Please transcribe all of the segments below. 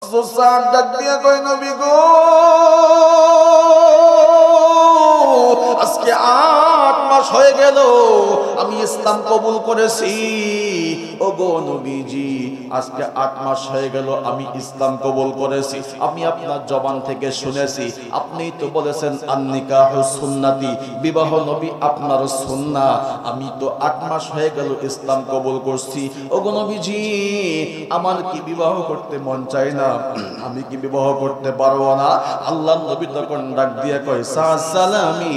হযরত সাদ ডাক দিয়া কয় নবী গো আজকে 8 মাস হয়ে গেল আমি ইসলাম কবুল করেছি। ও গো নবীজি আজকে 8 মাস হয়ে গেল আমি ইসলাম কবুল করেছি। আমি আপনার জবান থেকে শুনেছি আপনিই তো বলেছেন আন-নিকাহু সুন্নতি, বিবাহ নবী আপনার সুন্নাহ। আমি তো 8 মাস হয়ে গেল ইসলাম কবুল করছি। ও গো নবীজি আমার কি বিবাহ করতে মন চায় না? আমি কি বিবাহ করতে পারবো না? আল্লাহর নবী তখন ডাক দিয়ে কয় সাদ সালামি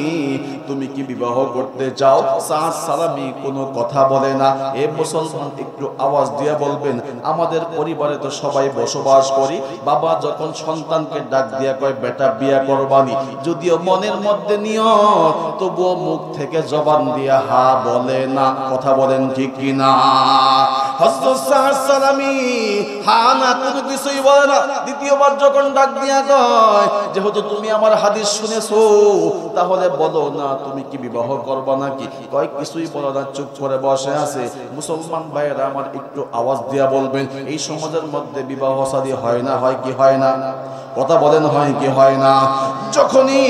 তুমি কি বিবাহ করতে চাও? সাদ সালামি কোনো কথা বলে না। এ মুসলমান একটু আওয়াজ দিয়ে বলবেন আমাদের পরিবারে তো সবাই বসবাস করি, বাবা যখন সন্তানকে ডাক দিয়ে কয় বেটা বিয়া করবানি, যদিও মনের মধ্যে নিয়ত তবুও মুখ থেকে জবান দিয়ে হা বলে না। কথা বলেন ঠিক কিনা? হযরত সাদ সালামি হা না কোনো কিছুই বলে না। দ্বিতীয়বার যখন ডাক দিয়া কয় যেহেতু তুমি আমার হাদিস শুনেছো তাহলে বলো না তুমি কি বিবাহ করবা নাকি? কয় কিছুই বলো না, চুপ করে বসে আছে। মুসলমান ভাইয়েরা আমার একটু আওয়াজ দিয়া বলবেন এই সমাজের মধ্যে বিবাহ শাদী হয় না? হয় কি হয় না? কথা বলেন হয় কি হয় না? যখনই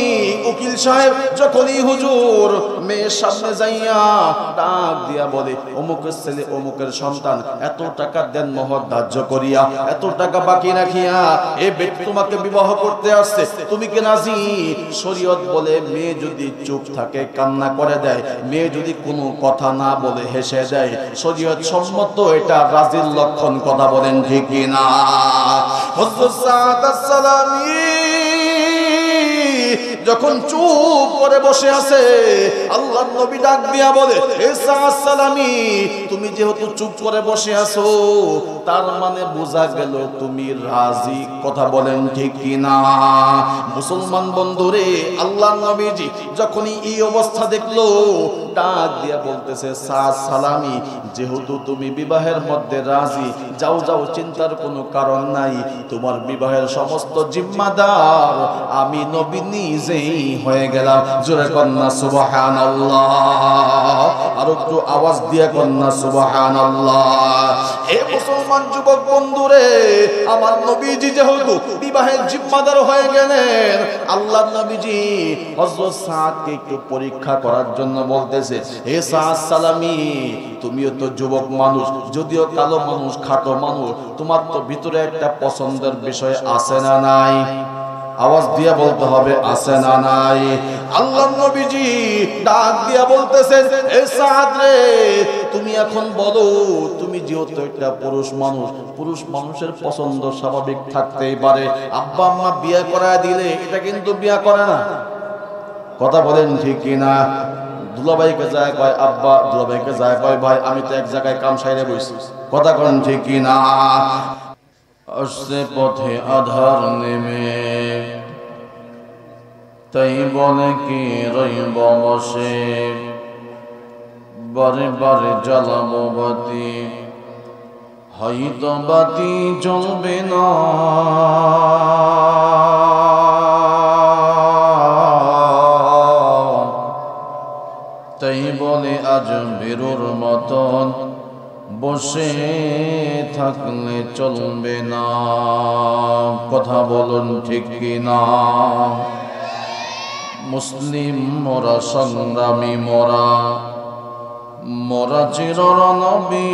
উকিল সাহেব যখনই হুজুর মেয়ের সামনে যাইয়া ডাক দিয়া বলে অমুকের ছেলে অমুকের সন্তান এত টাকা দেন মোহর ধার্য করিয়া, এত টাকা বাকি রাখিয়া এ ব্যক্তি তোমাকে বিবাহ করতে আসছে, তুমি কি রাজি? শরীয়ত বলে মেয়ে যদি চুপ থাকে কান্না করে দেয়, মেয়ে যদি কোনো কথা না বলে হেসে দেয়, শরীয়ত সম্মত এটা রাজির লক্ষণ। কথা বলেন ঠিক কিনা? হযরত সাদ সালামি যখন চুপ করে বসে আছে আল্লাহর নবী ডাক দিয়া বলে হে সাদ সালামি তুমি যেহেতু চুপ করে বসে আছো তার মানে বোঝা গেল তুমি রাজি। কথা বলেন ঠিক কিনা? মুসলমান বন্ধুরে আল্লাহর নবীজি যখনই এই অবস্থা দেখলো ডাক দিয়া বলতেছে সাদ সালামি যেহেতু তুমি বিবাহের মধ্যে রাজি, যাও যাও চিন্তার কোনো কারণ নাই, তোমার বিবাহের সমস্ত জিম্মাদার আমি নবী নিজেই হয়ে গেলাম। জোরে কন্যা সুবহানাল্লাহ, আর একটু আওয়াজ দিয়ে কন্যা সুবহানাল্লাহ। হে মুসলমান যুবক বন্ধুরে আমার নবীজি যেহেতু বিবাহের জিম্মাদার হয়ে গেলেন, আল্লাহর নবীজি হযরত সাদকে একটু পরীক্ষা করার জন্য বলতেছে হে সাদ সালামি তুমিও তো যুবক মানুষ, যদিও কালো মানুষ খাটো মানুষ, তোমার তো ভিতরে একটা পছন্দের বিষয় আছে না নাই? আওয়াজ দিয়ে বলতে হবে আছে না নাই? আল্লাহর নবীজি ডাক দিয়া বলতেছেন হে সাদ রে তুমি এখন বলো, তুমি যেহেতু একটা পুরুষ মানুষ, পুরুষ মানুষের পছন্দ স্বাভাবিক থাকতেই পারে, আব্বা আম্মা বিয়ে করায় দিলে এটা কিন্তু বিয়ে করে না। কথা বলেন ঠিক কিনা? দুলাভাইকে যায় কয় আব্বা, দুলাভাইকে যায় কয় ভাই, আমি তো এক জায়গায় কাম সাইরে বইছি। কথা বলেন ঠিক কিনা? আসছে পথে আধার নেমে তাই বলে কি রইব বসে, বারে বারে জ্বালাবো বাতি হয়তো বাতি জ্বলবে না, তাই বলে আজ বেরোর মতন বসে থাকলে চলবে না। কথা বলুন ঠিক কিনা? মুসলিম মোরা সংগ্রামী মোরা, মোরা চিরনবী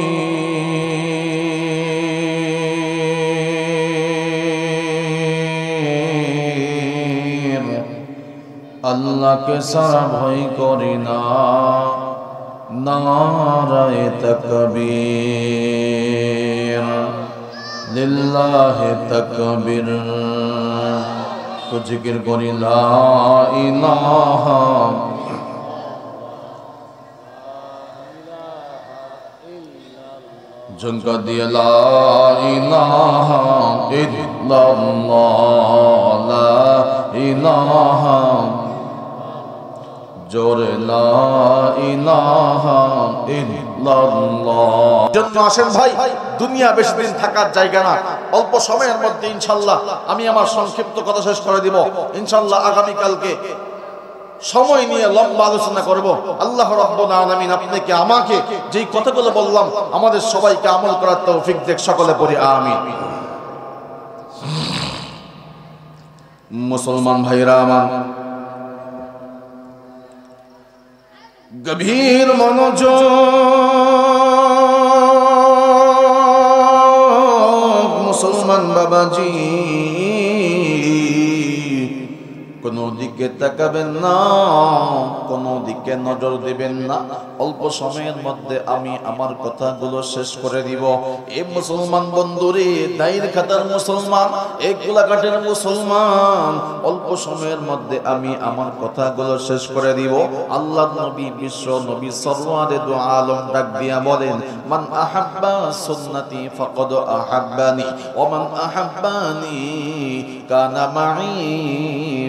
আল্লাহকে সারা ভয় করি না, নারায়ে তাকবীর লিল্লাহি তাকবীর। তো জিকির করি লা ইলাহা জনকা দিয়ে লা ইলাহা ইল্লাল্লাহ, লা ইলাহা জোরে লা ইলাহা ইল্লাল্লাহ। জন্য আসেন ভাই, দুনিয়া বেশি দিন থাকার জায়গা না, অল্প সময়ের মধ্যে ইনশাআল্লাহ আমি আমার সংক্ষিপ্ত কথা শেষ করে দিব। ইনশাআল্লাহ আগামী কালকে সময় নিয়ে লম্বা আলোচনা করব। আল্লাহ রাব্বুল আলামিন আপনাকে আমাকে যেই কথাগুলো বললাম আমাদের সবাইকে আমল করার তৌফিক দেখ। সকলে পড়ি আমিন। মুসলমান ভাইরা আমার, গভীর মনোযোগ, মুসলমান বাবাজি, কোনো দিকে তাকাবেন না, কোনো দিকে নজর দিবেন না। অল্প সময়ের মধ্যে আমি আমার কথাগুলো শেষ করে দিব। এই মুসলমান বন্ধুরে, দায়ের খাতার মুসলমান, এই গোলাঘাটের মুসলমান, অল্প সময়ের মধ্যে আমি আমার কথাগুলো শেষ করে দিব। আল্লাহ নবী, বিশ্ব নবী সরওয়ারে দু আলম ডাক দিয়া বলেন, মান আহাব্বা সুন্নতি ফাকাদ আহাব্বানি ওয়া মান আহাব্বানি কানা মাই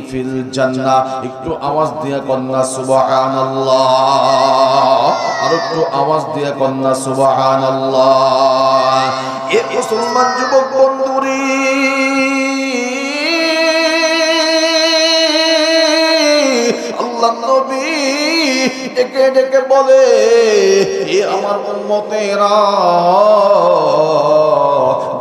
ফিল জান্নাহ। একটু আওয়াজ দিয়া কন্যা সুবহানাল্লাহ, আর একটু আওয়াজ দিয়া কন্যা সুবহানাল্লাহ। এ মুসলমান যুবক বন্ধুরি, আল্লাহ নবী ডেকে ডেকে বলে, এ আমার উম্মতেরা,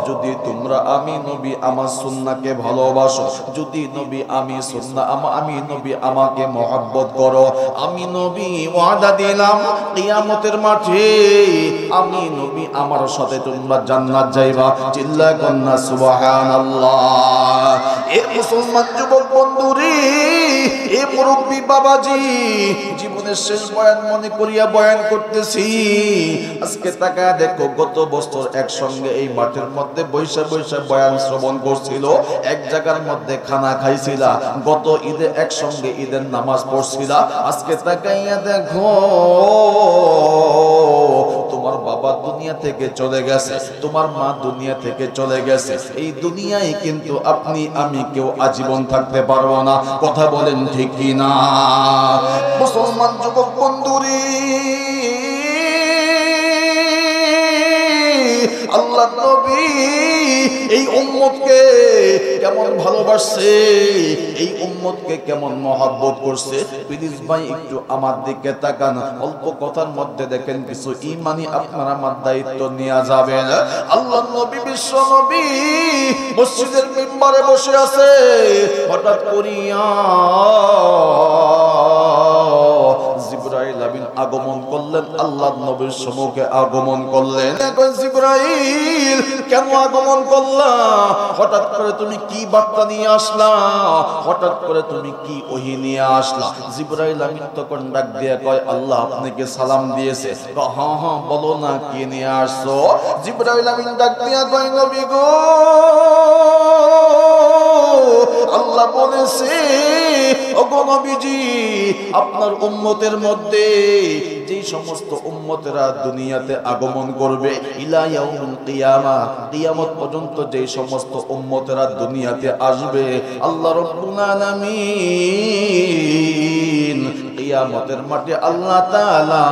যদি তোমরা আমি নবী আমার সুন্নাহকে ভালোবাসো, যদি নবী আমি সুন্নাহ আমি নবী আমাকে মহব্বত করো, আমি নবী ওয়াদা দিলাম কিয়ামতের মাঠে আমি নবী আমার সাথে তোমরা জান্নাত যাইবা। চিল্লা কন্না সুবহানাল্লাহ। এ মুসলমান যুবক বন্ধুরে, এ মুরব্বী বাবাজি, জীবনের শেষ বয়ান মনে করিয়া বয়ান করতেছি। আজকে তাকায় দেখো, গত বছর একসঙ্গে এই মাঠের মধ্যে বৈশা বৈশা বয়ান শ্রবণ করছিল, এক জায়গার মধ্যে খানা খাইছিলা, গত ঈদে একসঙ্গে ঈদের নামাজ পড়ছিলা। আজকে তাকাইয়া দেখো, তোমার বাবা দুনিয়া থেকে চলে গেছে, তোমার মা দুনিয়া থেকে চলে গেছে। এই দুনিয়ায় কিন্তু আপনি আমি কেউ আজীবন থাকতে পারবো না। কথা বলেন ঠিক কি না? মুসলমান যুবক বন্ধুরি, আল্লাহ নবী এই উম্মতকে কেমন ভালোবাসছে, এই উম্মতকে কেমন মহব্বত করছে। প্লিজ ভাই একটু আমার দিকে তাকান, অল্প কথার মধ্যে দেখেন কিছু ঈমানি আপনার আমার দায়িত্ব নিয়ে যাবেন। আল্লাহ নবী, বিশ্ব নবী মসজিদের মিম্বারে বসে আছে, হঠাৎ করিয়া জিবরাইল আমিন আগমন করলেন, আল্লাহ নবীর সম্মুখে আগমন করলেন। জিবরাইল কেন আগমন করলা? হঠাৎ করে তুমি কি বার্তা নিয়ে আসলা? হঠাৎ করে তুমি কি ওহী নিয়ে আসলা? জিবরাইল আমিন তখন ডাক দিয়ে কয়, আল্লাহ আপনাকে সালাম দিয়েছে। হ্যাঁ হ্যাঁ বলো না, কি নিয়ে আসছো? জিবরাইল আমিন ডাক দিয়ে কয়, নবী গো, আল্লাহ বলেছে, ওগো নবীজি, আপনার উম্মতের মধ্যে যেই সমস্ত উম্মতেরা দুনিয়াতে আগমন করবে, ইলা ইয়াউমুল কিয়ামা, কিয়ামত পর্যন্ত যেই সমস্ত উম্মতেরা দুনিয়াতে আসবে, আল্লাহ রাব্বুল আলামিন কিয়ামতের মাঠে আল্লাহ তাআলা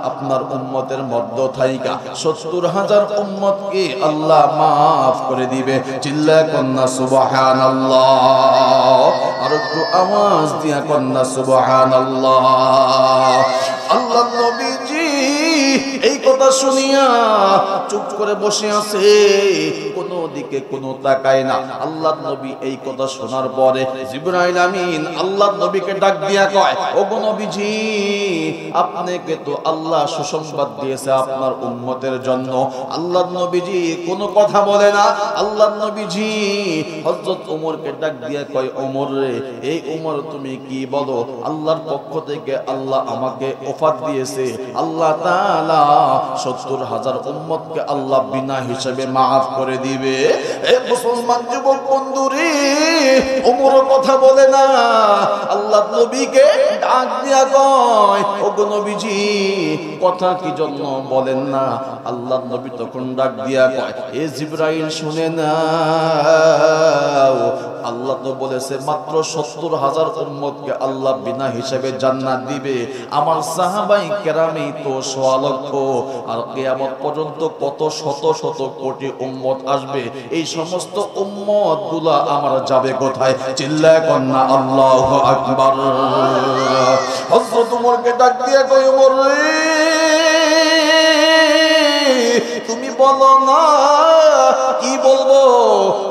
আপনার উম্মতের মধ্য থাইকা ৭০,০০০ উম্মতকে আল্লাহ মাফ করে দিবে। চিল্লা কন্না সুবহানাল্লাহ, আর একটু আওয়াজ দিয়া কন্না সুবহানাল্লাহ। আল্লাহ নবীজি এই কথা শুনিয়া চুপ করে বসে আছে, কোনো দিকে কোনো তাকায় না। আল্লাহ নবী এই কথা শোনার পরে জিবরাইল আমিন আল্লাহ নবীকে ডাক দিয়া কয়, ওগো নবীজি, আপনাকে তো আল্লাহ সুসংবাদ দিয়েছে আপনার উম্মতের জন্য। আল্লাহ নবীজি কোনো কথা বলে না। আল্লাহ নবীজি হযরত ওমরকে ডাক দিয়া কয়, ওমর রে, এই ওমর তুমি কি বলো? আল্লাহর পক্ষ থেকে আল্লাহ আমাকে ওফাত দিয়েছে, আল্লাহ তাআলা ৭০,০০০ উম্মতকে আল্লাহ বিনা হিসাবে মাফ করে দিবে। এ মুসলমান যুবক বন্ধুরে, ওমর কথা বলে না, আল্লাহ নবীকে ডাক দিয়া কয়, ওগো নবীজি, কথা কি জন্য বলেন না? আল্লাহ নবী তখন ডাক দিয়া কয়, এ জিবরাইল শুনে নাও, আল্লাহ তো বলেছে মাত্র ৭০,০০০ উম্মতকে আল্লাহ বিনা হিসাবে জান্নাত দিবে। আমার সাহাবাই কেরামেই তো ১০০ লক্ষ, আর কিয়ামত পর্যন্ত কত শত শত কোটি উম্মত আসবে। এই সমস্ত উম্মত গুলা আমার যাবে কোথায়? চিল্লায় কন্না আল্লাহু আকবার। হযরত ওমরকে ডাক দিয়ে কয়, ওমর রে, তুমি বলো না, কি বল বলবো।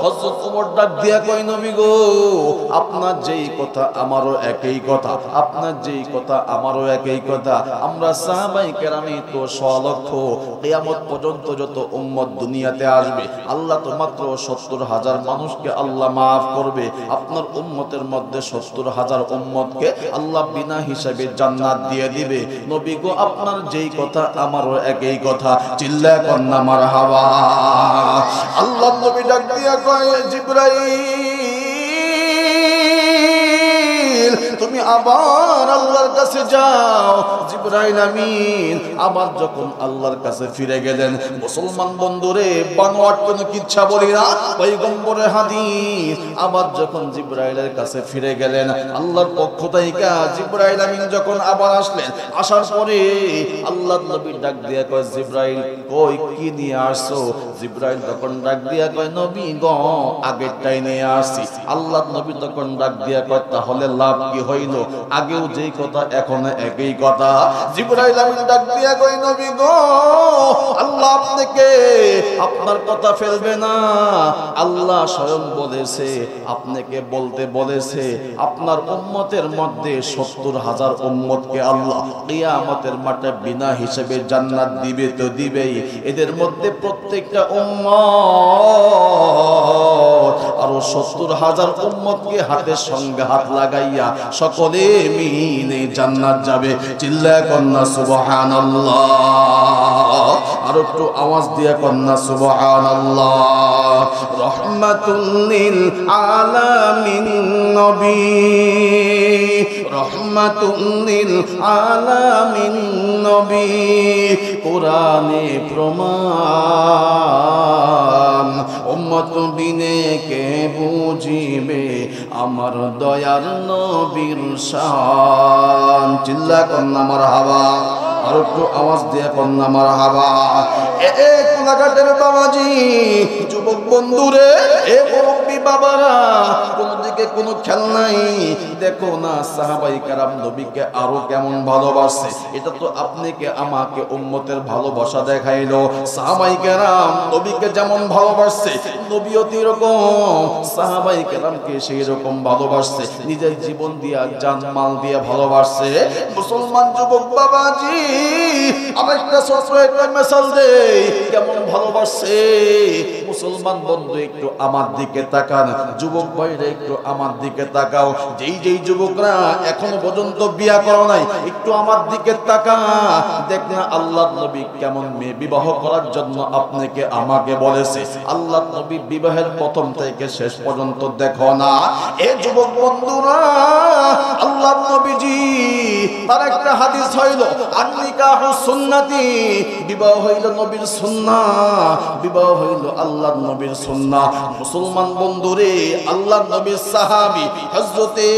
হযরত ওমর ডাক দিয়া কয় নবী গো, আপনার যেই কথা আমারও একই কথা, আপনার যেই কথা আমারও একই কথা। আমরা সাহাবায়ে কেরামে তো 100 লক্ষ, কিয়ামত পর্যন্ত যত উম্মত দুনিয়াতে আসবে আল্লাহ তো মাত্র 70,000 মানুষকে আল্লাহ মাফ করবে। আপনার উম্মতের মধ্যে 70,000 উম্মতকে আল্লাহ বিনা হিসাবে জান্নাত দিয়ে দিবে। নবী গো, আপনার যেই কথা আমারও একই কথা। চিল্লা কন্না মারহাবা। আল্লাহ নবী ডাক দিয়া কয় জিবরাইল, তুমি আবার আল্লাহর কাছে যাও। জিবরাইল আমিন আবার যখন আল্লাহর কাছে ফিরে গেলেন, মুসলমান বন্ধুরে বানোয়াট কোনো কিচ্ছা বলি না, পয়গম্বরের হাদিস। আবার যখন জিবরাইলের কাছে ফিরে গেলেন আল্লাহর পক্ষ থেকে, জিবরাইল আমিন যখন আবার আসলেন, আসার পরে আল্লাহর নবী ডাক দিয়া কয় জিবরাইল কই কি নিয়ে আসছো? জিবরাইল তখন ডাক দিয়া কয় নবী গো, আগেরটাই নিয়ে আসছি। আল্লাহর নবী তখন ডাক দিয়া কয় তাহলে লাভ কি হইল? আগেও যেই কথা এখন একই কথা। জিবরাইল আমিন ডাক দিয়া কয় নবী গো, আল্লাহ আপনাকে আপনার কথা ফেলবে না। আল্লাহ স্বয়ং বলেছে, আপনাকে বলতে বলেছে আপনার উম্মতের মধ্যে 70,000 উম্মতকে আল্লাহ কিয়ামতের মাঠে বিনা হিসেবে জান্নাত দিবে তো দিবেই। এদের মধ্যে প্রত্যেকটা উম্মত আরো 70,000 উম্মতকে হাতের সঙ্গে হাত লাগাইয়া সকলে মিলে জান্নাত যাবে। চিল্লা কন্না সুবহানাল্লাহ। আর একটু আওয়াজ দিয়া কন্না সুবহানাল্লাহ। রহমাতুল লিল আলামিন নবী, রহমাতুল লিল আলামিন নবী, কোরআনে প্রমাণ। উম্মত বিনে কে বুঝিবে আমার দয়ার নবীর শান। চিল্লা কন্না মারহাবা। আর একটু আওয়াজ দিয়ে কন্যা মারহাবা। কোলাঘাটের বাবাজি, যুবক বন্ধুরে, এ মুরব্বী বাবারা, কোন দিকে কোনো খেয়াল নাই। দেখো না সাহাবায়ে কেরাম নবীকে আরো কেমন ভালোবাসে। এটা তো আপনাকে আমাকে উম্মতের ভালোবাসা দেখাইলো। সাহাবায়ে কেরাম নবীকে যেমন ভালোবাসে, নবীও এরকম সাহাবায়ে কেরামকে সেই রকম ভালোবাসে। নিজের জীবন দিয়া জানমাল দিয়া ভালোবাসে। মুসলমান যুবক বাবাজি, আমার একটা ছোট্ট একটা মেসাল দেই, কেমন ভালোবাসে মুসলমান বন্ধু। একটু আমার দিকে তাকান, যুবক ভাইরা একটু আমার দিকে তাকাও। যেই যেই যুবকরা এখনো পর্যন্ত বিয়া করো নাই, একটু আমার দিকে তাকা। দেখ না আল্লাহর নবী কেমন মেয়ে বিবাহ করার জন্য আপনাকে আমাকে বলেছে। আল্লাহর নবী বিবাহের প্রথম থেকে শেষ পর্যন্ত দেখো না। এ যুবক বন্ধুরা, আল্লাহর নবীজি তার একটা হাদিস হইল আন-নিকাহু সুন্নতি, বিবাহ হইল নবীর সুন্নাহ, বিবাহ হইল আল্লাহর নবীর সুন্নাহ। মুসলমান বন্ধুরে, আল্লাহর নবীর সাহাবী হযরতে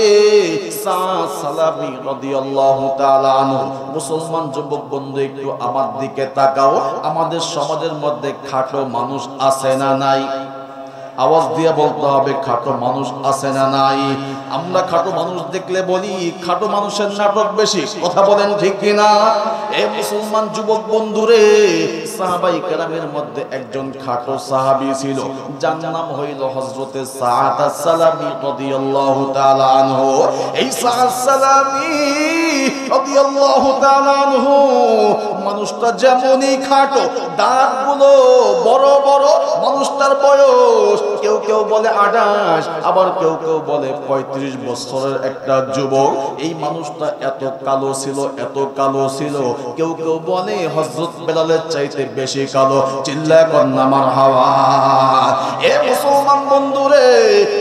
সাদ সালামী রাদিয়াল্লাহু তাআলা আনহু। মুসলমান যুবক বন্ধু একটু আমার দিকে তাকাও। আমাদের সমাজের মধ্যে খাটো মানুষ আছে না নাই? আওয়াজ দিয়ে বলতে হবে, খাটো মানুষ আছে না নাই? আমরা খাটো মানুষ দেখলে বলি খাটো মানুষের নাটক বেশি। কথা বলেন ঠিক কিনা? এ মুসলমান যুবক বন্ধুরে, সাহাবায়ে কেরামের মধ্যে একজন খাটো সাহাবী ছিল, যার নাম হইল হযরতে সাদ সালামী রাদিয়াল্লাহু তাআলা আনহু। এই সাদ সালামী রাদিয়াল্লাহু তাআলা আনহু মানুষটা যেমনই খাটো, দাঁতগুলো বড় বড়, মানুষটার বয়স কেউ কেউ বলে 28, আবার কেউ কেউ বলে 35 বছরের একটা যুবক। এই মানুষটা এত কালো ছিল, এত কালো ছিল, কেউ কেউ বলে হযরত বেলালের চাইতে বেশি কালো। চিল্লা কন্না মারহাবা। এ মুসলমান বন্ধুরে,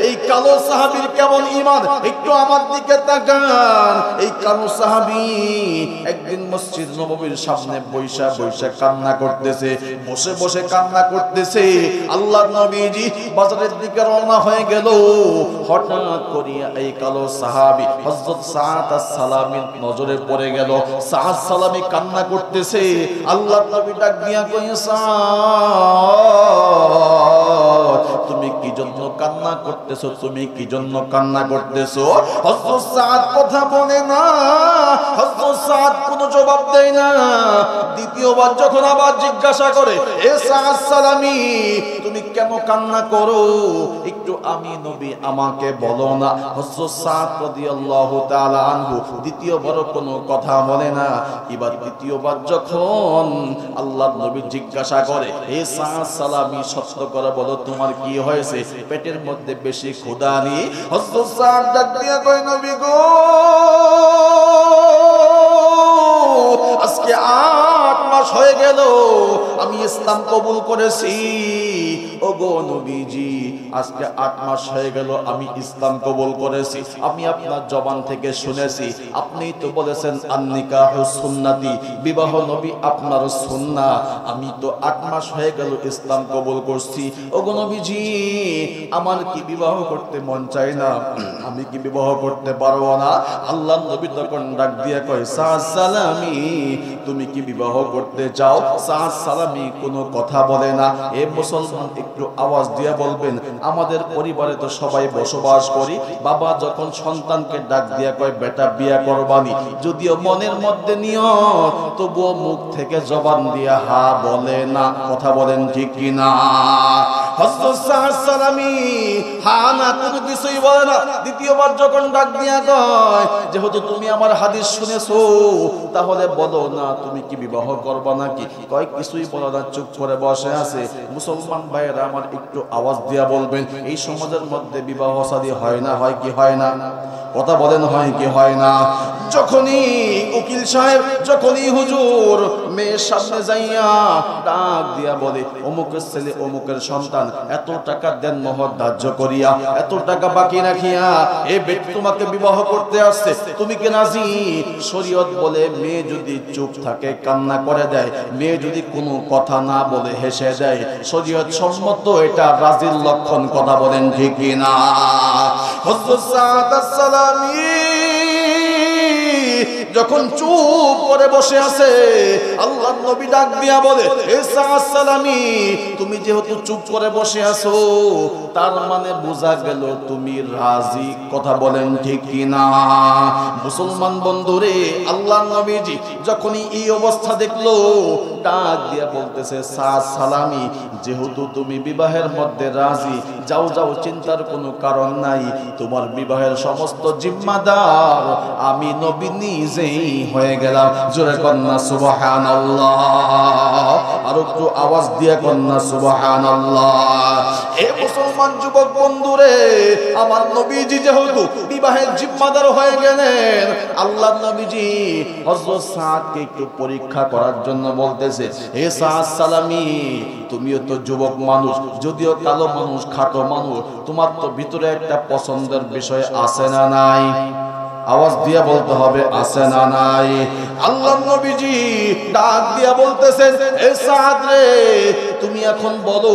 এই কালো সাহাবীর কেমন ঈমান একটু আমার দিকে তাকান। এই কালো সাহাবী একদিন মসজিদ নববীর সামনে বৈশা বৈশা কান্না করতেছে, বসে বসে কান্না করতেছে। আল্লাহর নবীজি বাজারের দিকে রওনা হয়ে গেল। হঠাৎ করিয়া এই কালো সাহাবী হযরত সাদ সালামীর নজরে পড়ে গেল। সাদ সালামী কান্না করতেছে। আল্লাহর নবী ডাক দিয়া কইছে, সাদ তুমি কি জন্য কান্না করতেছো? তুমি কি জন্য কান্না করতেছো? হযরত সাদ কথা বলে না, হযরত সাদ কোনো জবাব দেয় না। দ্বিতীয়বার যখন আবার জিজ্ঞাসা করে, এ সাদ সালামি, তুমি কেন কান্না করো? একটু আমি নবী আমাকে বলো না। হযরত সাদ রাদিয়াল্লাহু তাআলা আনহু দ্বিতীয়বার কোনো কথা বলে না। এবার দ্বিতীয়বার যখন আল্লাহর নবী জিজ্ঞাসা করে, হে সাদ সালামি, সত্য করে বলো তোমার কি হয়েছে? পেটের মধ্যে বেশি ক্ষুধা নেই? হযরত সাদ ডাক দিয়া কয়, নবী গো, আজকে 8 মাস হয়ে গেল আমি ইসলাম কবুল করেছি। ও গো নবীজি, আজকে 8 মাস হয়ে গেল আমি ইসলাম কবুল করেছি। আমি আপনার জবান থেকে শুনেছি, আপনিই তো বলেছেন আন-নিকাহু সুন্নতি, বিবাহ নবী আপনার সুন্নাহ। আমি তো 8 মাস হয়ে গেল ইসলাম কবুল করছি। ও গো নবীজি, আমার কি বিবাহ করতে মন চায় না? আমি কি বিবাহ করতে পারবো না? আল্লাহর নবী তখন ডাক দিয়া কয়, সাদ সালামি, তুমি কি বিবাহ করতে চাও? সাদ সালামি কোনো কথা বলে না। এ মুসলমান, একটু আওয়াজ দিয়া বলবেন, আমাদের পরিবারে তো সবাই বসবাস করি। বাবা যখন সন্তানকে ডাক দিয়া কয়, বেটা বিয়া করবানি, যদিও মনের মধ্যে নিয়ত, তবুও মুখ থেকে জবান দিয়া হা বলে না। কথা বলেন ঠিক কিনা? হযরত সাদ সালামি হা না কোনো কিছুই বলে না। দ্বিতীয়বার যখন ডাক দিয়া কয়, যেহেতু তুমি আমার হাদিস শুনেছো, তাহলে বলো না তুমি কি বিবাহ করবা নাকি? কয় কিছুই বলো না, চুপ করে বসে আছে। মুসলমান ভাইয়েরা আমার, একটু আওয়াজ দিয়া বলবেন, এই সমাজের মধ্যে বিবাহ শাদী হয় না? হয় কি হয় না? কথা বলেন, হয় কি হয় না? যখনই উকিল সাহেব, যখনই হুজুর মেয়ের সামনে যাইয়া ডাক দিয়া বলে, অমুকের ছেলে, অমুকের সন্তান, এত টাকা দেন মোহর ধার্য করিয়া, এত টাকা বাকি রাখিয়া এ ব্যক্তি তোমাকে বিবাহ করতে আসছে, তুমি কি রাজি? শরীয়ত বলে, মেয়ে যদি চুপ থাকে, কান্না করে দেয়, মেয়ে যদি কোনো কথা না বলে হেসে দেয়, শরীয়ত সম্মত এটা রাজির লক্ষণ। কথা বলেন ঠিক কিনা? হযরত সাদ সালামি যখন চুপ করে বসে আছে, আল্লাহর নবী ডাক দিয়া বলে, হে সাদ সালামি, তুমি যেহেতু চুপ করে বসে আছো, তার মানে বোঝা গেল তুমি রাজি। কথা বলেন ঠিক কিনা? মুসলমান বন্ধুরে, আল্লাহর নবীজি যখনই এই অবস্থা দেখলো, ডাক দিয়া বলতেছে, সাদ সালামি, যেহেতু তুমি বিবাহের মধ্যে রাজি, যাও যাও, চিন্তার কোনো কারণ নাই। তোমার বিবাহের সমস্ত জিম্মাদার আমি নবী নিজেই হয়ে গেলাম। জোরে কন্যা সুবহানাল্লাহ। আর একটু আওয়াজ দিয়ে কন্যা সুবহানাল্লাহ। এ মুসলমান যুবক বন্ধুরে, আমার নবীজি যেহেতু বিবাহের জিম্মাদার হয়ে গেলেন, আল্লাহর নবীজি হযরত সাদকে একটু পরীক্ষা করার জন্য বলতেছে, হে সাদ সালামি, তুমিও তো যুবক মানুষ, যদিও কালো মানুষ, খাটো মানুষ, তোমার তো ভিতরে একটা পছন্দের বিষয় আছে না নাই? আওয়াজ দিয়া বলতে হবে, আছে না নাই? আল্লাহর নবীজি ডাক দিয়া বলতেছেন, হে সাদ রে, তুমি এখন বলো,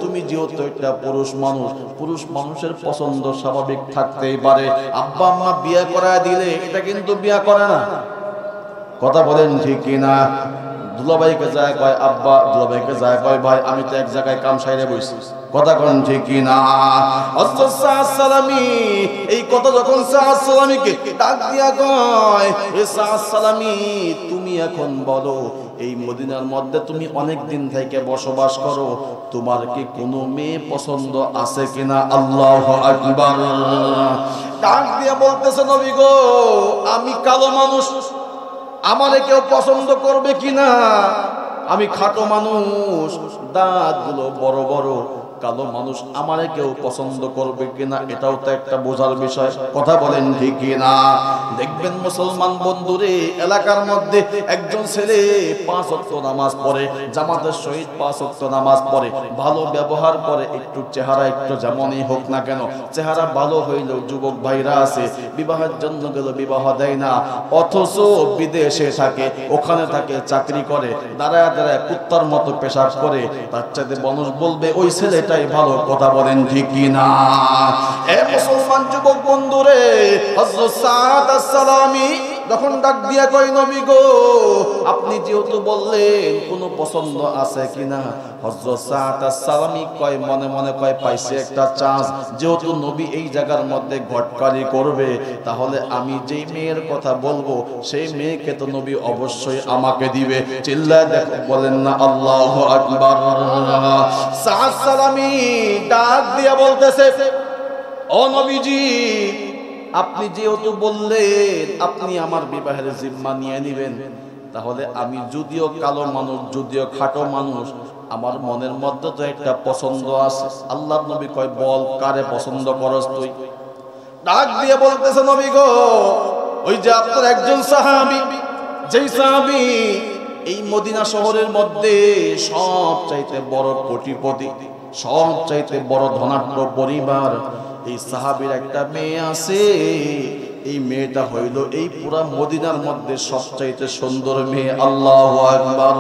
তুমি যেহেতু একটা পুরুষ মানুষ, পুরুষ মানুষের পছন্দ স্বাভাবিক থাকতেই পারে। আব্বা আম্মা বিয়ে করায় দিলে এটা কিন্তু বিয়ে করে না। কথা বলেন ঠিক কিনা? দুলাভাইকে যায় কয় আব্বা, দুলাভাইকে যায় কয় ভাই, আমি তো এক জায়গায় কাম সাইরে বইছি। কথা বলেন ঠিক কিনা? হযরত সাদ সালামি এই কথা যখন সাদ সালামিকে ডাক দিয়া কয়, হে সাদ সালামি, তুমি এখন বলো, এই মদিনার মধ্যে তুমি অনেক দিন থেকে বসবাস করো, তোমার কি কোনো মেয়ে পছন্দ আছে কিনা? আল্লাহু আকবার। ডাক দিয়া বলতেছে, নবী গো, আমি কালো মানুষ, আমারে কেউ পছন্দ করবে কিনা? আমি খাটো মানুষ, দাঁতগুলো বড় বড়, কালো মানুষ, আমারে কেউ পছন্দ করবে কিনা? এটাও তো একটা বোঝার বিষয়। কথা বলেন ঠিক কিনা? দেখবেন মুসলমান বন্ধুরে, এলাকার মধ্যে একজন ছেলে 5 ওয়াক্ত নামাজ পড়ে, জামাতের সহিত 5 ওয়াক্ত নামাজ পড়ে, ভালো ব্যবহার করে, একটু চেহারা একটু যেমনই হোক না কেন, চেহারা ভালো হইলেও যুবক ভাইরা আছে, বিবাহের জন্য গেল বিবাহ দেয় না, অথচ বিদেশে থাকে, ওখানে থাকে, চাকরি করে, দাঁড়ায় দাঁড়ায় কুত্তার মতো পেশাব করে, তার চাইতে মানুষ বলবে ওই ছেলে এটাই ভালো। কথা বলেন ঠিক কিনা? এ মুসলমান যুবক বন্ধুরে, হযরত সাদ সালামি যখন ডাক দিয়া কয় নবী গো আপনি যেহেতু বললেন কোনো পছন্দ আছে কিনা, হযরত সাদ আস-সালামী কয় মনে মনে কয় পাইছে একটা চান্স, যেহেতু নবী এই জায়গার মধ্যে ঘটকারি করবে তাহলে আমি যেই মেয়ের কথা বলবো সেই মেয়েকে তো নবী অবশ্যই আমাকে দিবে। চিল্লায় দেখো বলেন না আল্লাহু আকবার। সাদ সালামী ডাক দিয়া বলতেছে ও নবীজি আপনি যেহেতু বললেন আপনি আমার বিবাহের জিম্মা নিয়ে নেবেন, তাহলে আমি যদিও কালো মানুষ, যদিও খাটো মানুষ, আমার মনের মধ্যে তো একটা পছন্দ আছে। আল্লাহর নবী কয় বল কারে পছন্দ করস তুই? ডাক দিয়ে বলতেছে নবী গো ওই যে আপনার একজন সাহাবী, যেই সাহাবী এই মদিনা শহরের মধ্যে সবচাইতে বড় কোটিপতি, সবচাইতে বড় ধনাঢ্য পরিবার, এই সাহাবীর একটা মেয়ে আছে, এই মেয়েটা হইল এই পুরা মদিনার মধ্যে সবচাইতে সুন্দর মেয়ে। আল্লাহু আকবার।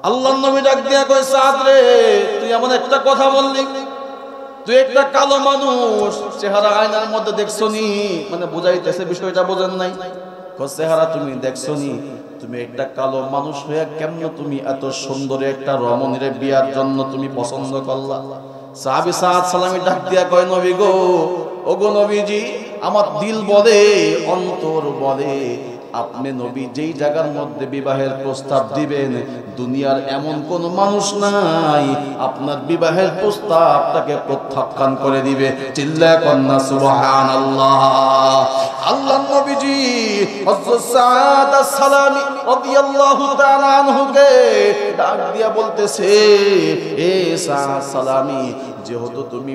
আল্লাহর নবী ডাক দিয়া কয় সাদ রে তুই এমন একটা কথা বললি, তুই একটা কালো মানুষ, চেহারা আয়নার মধ্যে দেখছনি, মানে বুঝাইতেছে বিষয়টা বোঝেন নাই। চেহারা তুমি দেখছনি, তুমি একটা কালো মানুষ হয়ে কেমনে তুমি এত সুন্দর একটা রমণীর বিয়ার জন্য তুমি পছন্দ করলা? সাহাবী সাদ সালামী ডাক দিয়া কয় নবী গো ওগো নবীজি আমার দিল বলে, অন্তর বলে আপনি নবী যেই জায়গার মধ্যে বিবাহের প্রস্তাব দিবেন দুনিয়ার এমন কোন মানুষ নাই আপনার বিবাহের প্রস্তাবটাকে প্রত্যাখ্যান করে দিবে। চিল্লায়া কন্না সুবহানাল্লাহ। আল্লাহর নবীজি হযরত সাদ আস-সালামী রাদিয়াল্লাহু তাআলা আনহুকে ডাক দিয়া বলতেছে এ সাদ সালামী যেহেতু তুমি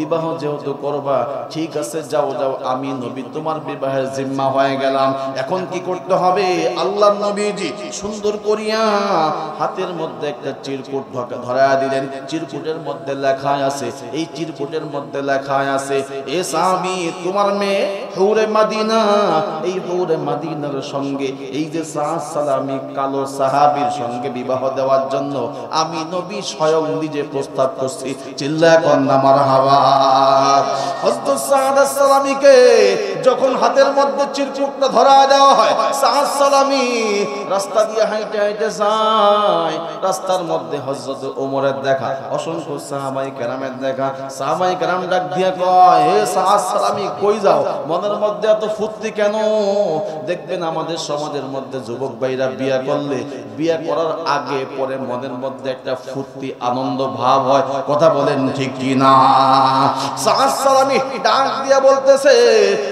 বিবাহ যেহেতু করবা ঠিক আছে, যাও যাও, আমি নবী তোমার বিবাহের জিম্মা হয়ে গেলাম। এখন কি করতে হবে? আল্লাহর নবীজি সুন্দর করিয়া হাতের মধ্যে একটা চিরকুট ধরায়া দিলেন। চিরকুটের মধ্যে লেখা আছে, এই চিরকুটের মধ্যে লেখা আছে এ সাহাবী তোমার মেয়ে হুরে মদিনা, এই হুরে মদিনার সঙ্গে এই যে সাদ সালামী কালো সাহাবীর সঙ্গে বিবাহ দেওয়ার জন্য আমি নবী স্বয়ং নিজে প্রস্তাব করছি। চিল্লায়া কন্না মারহাবা। হযরত সাদ আস-সালামীকে যখন হাতের মধ্যে চিরকুটটা ধরা দেওয়া হয়, সাদ সালামী রাস্তা দিয়ে হাঁটে হাঁটে যায়। রাস্তার মধ্যে হযরত ওমরের দেখা, অসংখ্য সাহাবায়ে কেরামের দেখা। সাহাবায়ে কেরাম ডাক দিয়া কয় হে সাদ সালামী কই যাও? মনের মধ্যে এত ফুর্তি কেন? দেখবেন আমাদের সমাজের মধ্যে যুবক ভাইরা বিয়া করলে বিয়া করার আগে পরে মনের মধ্যে একটা ফুর্তি আনন্দ ভাব হয়। কথা বলেন ঠিক কি না? সাদ সালামী ডাক দিয়া বলতেছে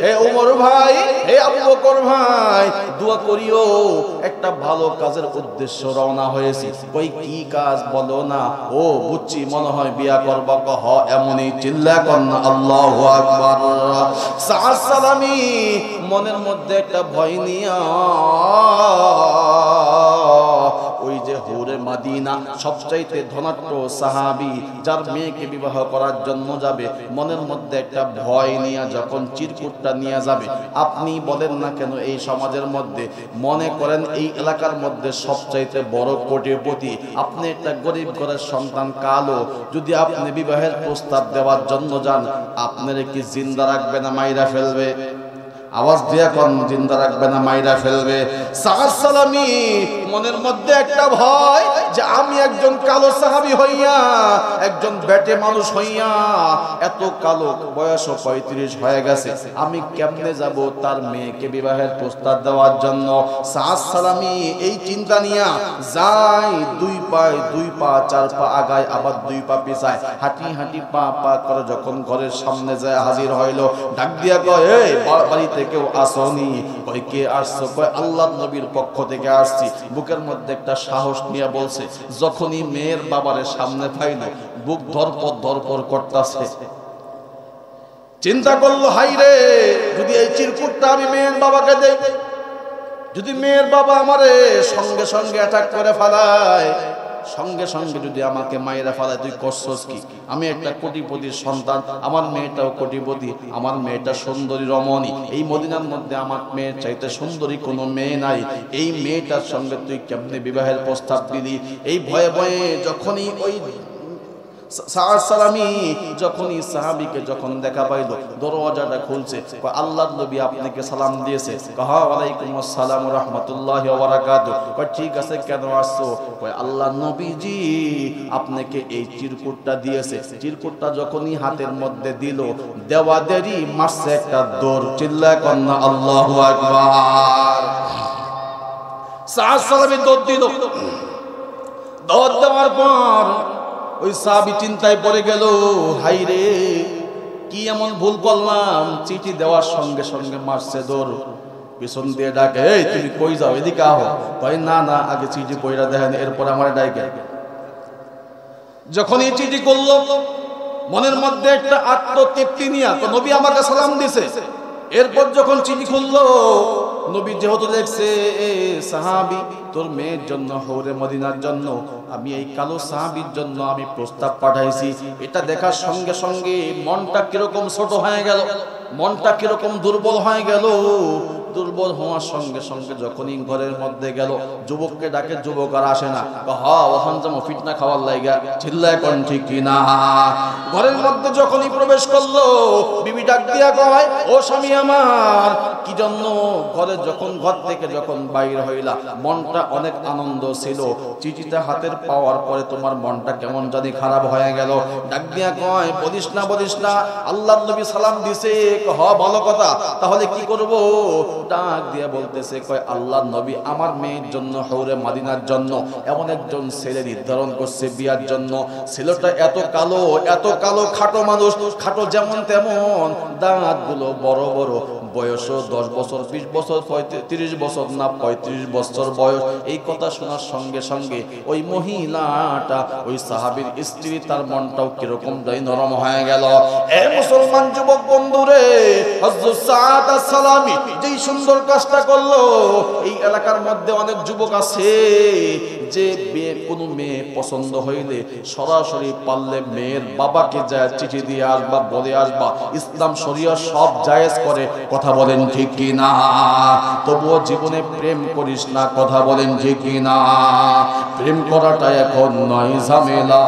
হে ওমর ভাই, হে আবু বকর ভাই, দোয়া করিও, একটা ভালো কাজের উদ্দেশ্য রওনা হয়েছি। কই কি কাজ বলো না? ও বুঝছি মনে হয় বিয়া করবা। কহ এমনই। চিল্লায়া কন্না আল্লাহু আকবার। সাদ সালামী মনের মধ্যে একটা ভয় নিয়া ওই যে হুরে মদিনা সবচাইতে ধনাঢ্য সাহাবী যার মেয়েকে বিবাহ করার জন্য যাবে, মনের মধ্যে একটা ভয় নিয়ে যখন চিরকুটটা নিয়ে যাবে, আপনি বলেন না কেন এই সমাজের মধ্যে মনে করেন এই এলাকার মধ্যে সবচাইতে বড় কোটিপতি, আপনি একটা গরিব ঘরের সন্তান কালো, যদি আপনি বিবাহের প্রস্তাব দেওয়ার জন্য যান আপনারে কি জিন্দা রাখবে না মাইরা ফেলবে? আওয়াজ দিয়া কোন জিন্দা রাখবে না মাইরা ফেলবে? সাদ সালামী মনের মধ্যে একটা ভয় যে আমি একজন কালো সাহাবী হইয়া, একজন বেটে মানুষ হইয়া, এত কালো, বয়স 35 হয়ে গেছে, আমি কেমনে যাব তার মেয়েকে বিবাহের প্রস্তাব দেওয়ার জন্য? সাদ সালামী এই চিন্তা নিয়া যায়, দুই পা 4 পা আগায়, আবার 2 পা পিছায়, হাঁটি হাঁটি পা পা করে যখন ঘরের সামনে যায় হাজির হইল, ডাক দিয়া কয় এই বাড়িতে কেউ আসনি? কই কে আসছো? কয় আল্লাহর নবীর পক্ষ থেকে আসছি। বুকের মধ্যে একটা সাহস নিয়ে বলছে। যখনই মেয়ের বাবারে সামনে পাইল বুক ধরপর করতেছে। চিন্তা করলো হাই রে, যদি এই চিরকুটটা আমি মেয়ের বাবাকে দেই, যদি মেয়ের বাবা আমারে সঙ্গে সঙ্গে অ্যাটাক করে ফেলায়, সঙ্গে সঙ্গে যদি আমাকে মায়েরা ফেলায়, তুই করছস কি? আমি একটা কোটিপতির সন্তান, আমার মেয়েটাও কোটিপতি, আমার মেয়েটা সুন্দরী রমণী, এই মদিনার মধ্যে আমার মেয়ের চাইতে সুন্দরী কোনো মেয়ে নাই, এই মেয়েটার সঙ্গে তুই কেমনে বিবাহের প্রস্তাব দিলি? এই ভয়ে ভয়ে যখনই ওই সাদ সালামি যখনই সাহাবীকে যখন দেখা পাইল, দরওয়াজাটা খুলছে, আল্লাহর নবী আপনাকে সালাম দিয়েছে। হ্যাঁ, ওয়ালাইকুম আসসালাম ওয়া রাহমাতুল্লাহি ওয়া বারাকাতুহু। ঠিক আছে, কেন আসছো? আল্লাহর নবীজি আপনাকে এই চিরকুটটা দিয়েছে। চিরকুটটা যখনই হাতের মধ্যে দিল, দেওয়াদেরই মারছে একটা দৌড়। চিল্লায় কন্না আল্লাহু আকবার। সাদ সালামি দৌড় দিল। দৌড় দেওয়ার পর ওই সাহাবী চিন্তায় পড়ে গেল, হাই রে, কি এমন ভুল করলাম? চিঠি দেওয়ার সঙ্গে সঙ্গে মারছে দৌড়। পিছন দিয়ে ডাকে, এই তুমি কই যাও, এদিকে আহো। কয় না না, আগে চিঠি পড়া দেখেন, এরপর আমার ডাকে। যখন এই চিঠি করলো, মনের মধ্যে একটা আত্মতৃপ্তি নিয়ে, তো নবী আমাকে সালাম দিছে। এরপর যখন চিঠি খুললো, নবী যেহেতু লেখছে, এ সাহাবী, তোর মেয়ের জন্য, হৌরে মদিনার জন্য, আমি এই কালো সাহাবীর জন্য আমি প্রস্তাব পাঠাইছি। এটা দেখার সঙ্গে সঙ্গে মনটা কিরকম ছোট হয়ে গেল, মনটা কিরকম দুর্বল হয়ে গেল। দুর্বল হওয়ার সঙ্গে সঙ্গে যখনই ঘরের মধ্যে গেল, যুবককে ডাকে, যুবক আর আসে না। ওখান যেমন ফিটনা খাওয়ার লাইগা। চিল্লায় কোন ঠিক কিনা? ঘরের মধ্যে যখনই প্রবেশ করলো, বিবি ডাক দিয়া কয়, ও স্বামী আমার, কি জন্য ঘরে যখন ঘর থেকে যখন বাইর হইলা, মনটা অনেক আনন্দ ছিল, চিঠিটা হাতের পাওয়ার পরে তোমার মনটা কেমন জানি খারাপ হয়ে গেল। ডাক দিয়া কয়, বলিস না বলিস না, আল্লাহর নবী সালাম দিছে। ভালো কথা, তাহলে কি করব? ডাক দিয়া বলতেছে, কয় আল্লাহর নবী আমার মেয়ের জন্য, হৌরে মদিনার জন্য এমন একজন ছেলে নির্ধারণ করছে বিয়ার জন্য। ছেলেটা এত কালো, এত কালো, খাটো মানুষ, খাটো যেমন তেমন, দাঁতগুলো বড় বড়, বয়স 10 বছর, 20 বছর, 30 বছর না 35 বছর বয়স। এই কথা শোনার সঙ্গে সঙ্গে ওই মহিলাটা, ওই সাহাবীর স্ত্রী, তার মনটাও কিরকম নরম হয়ে গেল। এ মুসলমান যুবক বন্ধুরে, হযরত সাদ আস-সালামি যেই সুন্দর কাজটা করলো, এই এলাকার মধ্যে অনেক যুবক আছে যে কোনো মেয়ে পছন্দ হইলে সরাসরি পারলে মেয়ের বাবাকে যায় চিঠি দিয়ে আসবা, বলে আসবা। ইসলাম শরিয়া সব জায়েজ করে। কথা বলেন ঠিক কি না? তবুও জীবনে প্রেম করিস না। কথা বলেন ঠিক কি না? প্রেম করাটা এখন নয় ঝামেলা।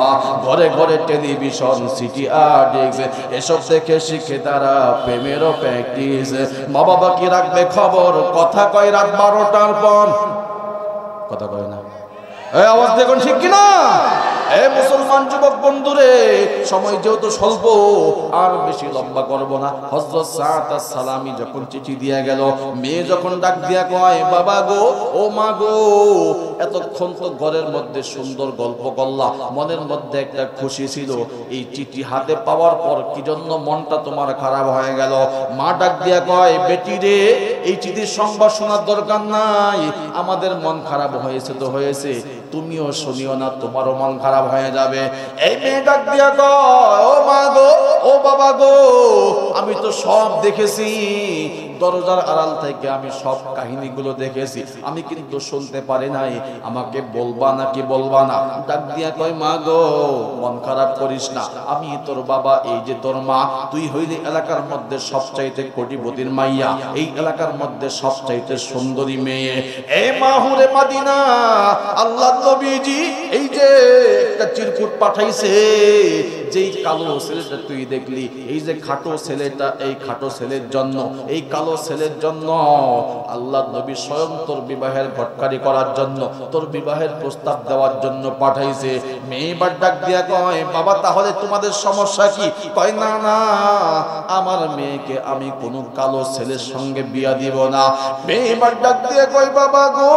ঘরে ঘরে টেলিভিশন, সিটি আর এসব দেখে শিখে তারা প্রেমেরও প্র্যাকটিস। মা বাবা কি রাখবে খবর? কথা কয় রাত 12টার পর। কথা কয় না, এই আওয়াজ দেখুন ঠিক কিনা? এ মুসলমান যুবক বন্ধুরে, সময় যেহেতু স্বল্প, আর বেশি লম্বা করব না। হযরত সাদ আস-সালামি যখন চিঠি দিয়া গেল, মেয়ে যখন ডাক দিয়া কয়, বাবা গো, ও মা গো, এতক্ষণ তো ঘরের মধ্যে সুন্দর গল্প করলা, মনের মধ্যে একটা খুশি ছিল, এই চিঠি হাতে পাওয়ার পর কি জন্য মনটা তোমার খারাপ হয়ে গেল? মা ডাক দিয়া কয়, বেটি রে, এই চিঠির সংবাদ শোনার দরকার নাই, আমাদের মন খারাপ হয়েছে তো হয়েছে, তুমিও শুনিও না, তোমারও মন খারাপ হয়ে যাবে। এই মেয়ে ডাক দিয়া কয়, ও মা গো, ও বাবা গো, আমি তো সব দেখেছি, দরজার আড়াল থেকে আমি সব কাহিনীগুলো দেখেছি, আমি কিন্তু শুনতে পারি নাই, আমাকে বলবা নাকি বলবা না? ডাক দিয়া কয়, মা গো, মন খারাপ করিস না, আমি তোর বাবা, এই যে তোর মা, তুই হইলি এলাকার মধ্যে সবচাইতে কোটিপতির মাইয়া, এই এলাকার মধ্যে সবচাইতে সুন্দরী মেয়ে। এ মাহুরে মদিনা, আল্লাহর নবীজি এই যে একটা চিরকুট পাঠাইছে, যেই কালো ছেলেটা তুই দেখলি, এই যে খাটো ছেলেটা, এই খাটো ছেলের জন্য, এই কালো ছেলের জন্য আল্লাহর নবী স্বয়ং তোর বিবাহের ঘটকারি করার জন্য, তোর বিবাহের প্রস্তাব দেওয়ার জন্য পাঠাইছে। মেয়ে বার ডাক দিয়া কয়, বাবা তাহলে তোমাদের সমস্যা কি? কয়, না না, আমার মেয়েকে আমি কোনো কালো ছেলের সঙ্গে বিয়া দিব না। মেয়ে বার ডাক দিয়া কয়, বাবা গো,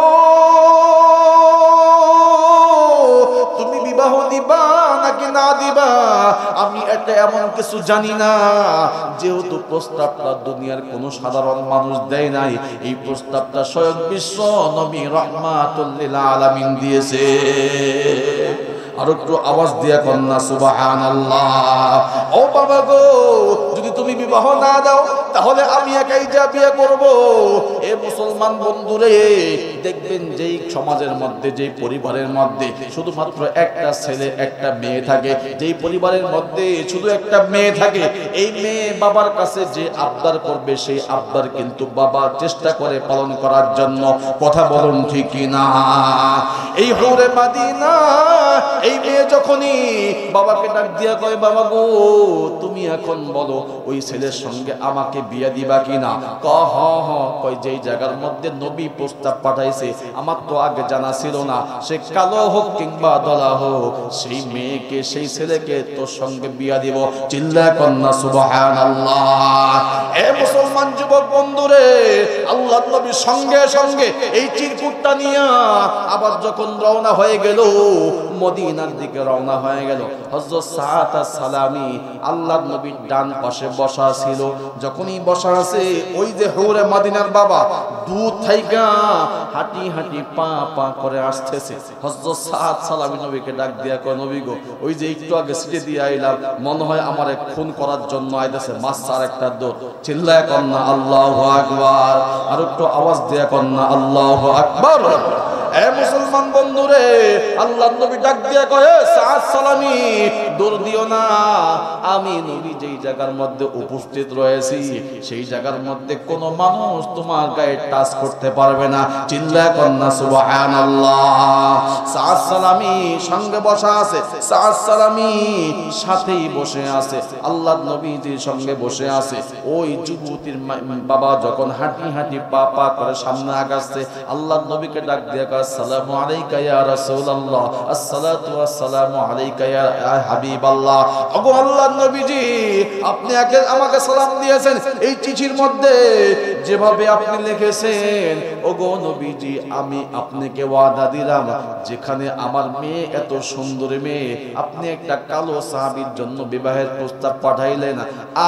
তুমি বিবাহ দিবা নাকি না দিবা আমি এটা এমন কিছু জানি না, যেহেতু প্রস্তাবটা দুনিয়ার কোনো সাধারণ মানুষ দেয় নাই, এই প্রস্তাবটা স্বয়ং বিশ্ব নবী রাহমাতুল লিল আলামিন দিয়েছে। আর একটু আওয়াজ দিয়া কন্যা সুবহানাল্লাহ। ও বাবা গো, যদি তুমি বিবাহ না দাও তাহলে আমি একাই যা বিয়ে করব। এ মুসলমান বন্ধুরে, দেখবেন যেই সমাজের মধ্যে, যেই পরিবারের মধ্যে শুধুমাত্র একটা ছেলে একটা মেয়ে থাকে, যেই পরিবারের মধ্যে শুধু একটা মেয়ে থাকে, এই মেয়ে বাবার কাছে যে আবদার করবে সেই আবদার কিন্তু বাবা চেষ্টা করে পালন করার জন্য। কথা বলুন ঠিক না? এই হুরে মাদিনা, এই মেয়ে যখনই বাবাকে ডাক দিয়া কয়, বাবা গো তুমি এখন বলো ওই ছেলের সঙ্গে আমাকে বিয়ে দিবা কিনা? কয় যেই জায়গার মধ্যে নবী প্রস্তাব পাঠাইছে আমার তো আগে জানা ছিল না, সে কালো হোক কিংবা ধলা হোক, সেই মেয়েকে সেই ছেলেকে তোর সঙ্গে বিয়া দিব। চিল্লা কন্যা সুবহানাল্লাহ। এ মুসলমান যুবক বন্ধুরে, আল্লাহ নবী সঙ্গে সঙ্গে এই চিরকুটটা নিয়ে আবার যখন রওনা হয়ে গেল, মদিনার দিকে রওনা হয়ে গেল, হযরত সাআদ আস-সালামি আল্লাহর নবীর ডান পাশে বসা ছিল। যখনই বসা আছে, ওই যে হুরে মদিনার বাবা দুধ থাইকা হাঁটি হাঁটি পা পা করে আসতেছে। হযরত সাআদ সালামি নবীকে ডাক দিয়া কয়, নবী গো ওই যে একটু আগে সিটে দিয়ে আইলাম, মনে হয় আমার খুন করার জন্য আইতাছে, মাস্টার একটা দৌড়। চিল্লায় কন্যা আল্লাহু আকবার। আর একটু আওয়াজ দিয়া কন্যা আল্লাহু আকবার। এ মুসলমান বন্ধুরে, আল্লাহর নবী ডাক দিয়া কয়, সাআদ সালামি দৌড় দিও না, আমি নবী যেই জায়গার মধ্যে উপস্থিত রয়েছি সেই জায়গার মধ্যে কোনো মানুষ তোমার গায়ে টাচ করতে পারবে না। চিল্লায় কন্যা সুবহানাল্লাহ। সাআদ সালামি সঙ্গে বসা আছে, সাআদ সালামি সাথেই বসে আছে, আল্লাহর নবী যে সঙ্গে বসে আছে। ওই যুবতীর বাবা যখন হাঁটি হাঁটি পা পা করে সামনে আগাচ্ছে, আল্লাহর নবীকে ডাক দিয়া কয়, আসসালামু আলাইকা ইয়া রাসূলুল্লাহ, আসসালাতু ওয়াসসালামু আলাইকা ইয়া হাবিবাল্লাহ। ওগো আল্লাহর নবীজি, আপনি আগে আমাকে সালাম দিয়েছেন, এই চিঠির মধ্যে যেভাবে আপনি লিখেছেন, ওগো নবীজি আমি আপনাকে ওয়াদা দিলাম, যেখানে আমার মেয়ে এত সুন্দর মেয়ে, আপনি একটা কালো সাহাবীর জন্য বিবাহের প্রস্তাব পাঠাইলেন,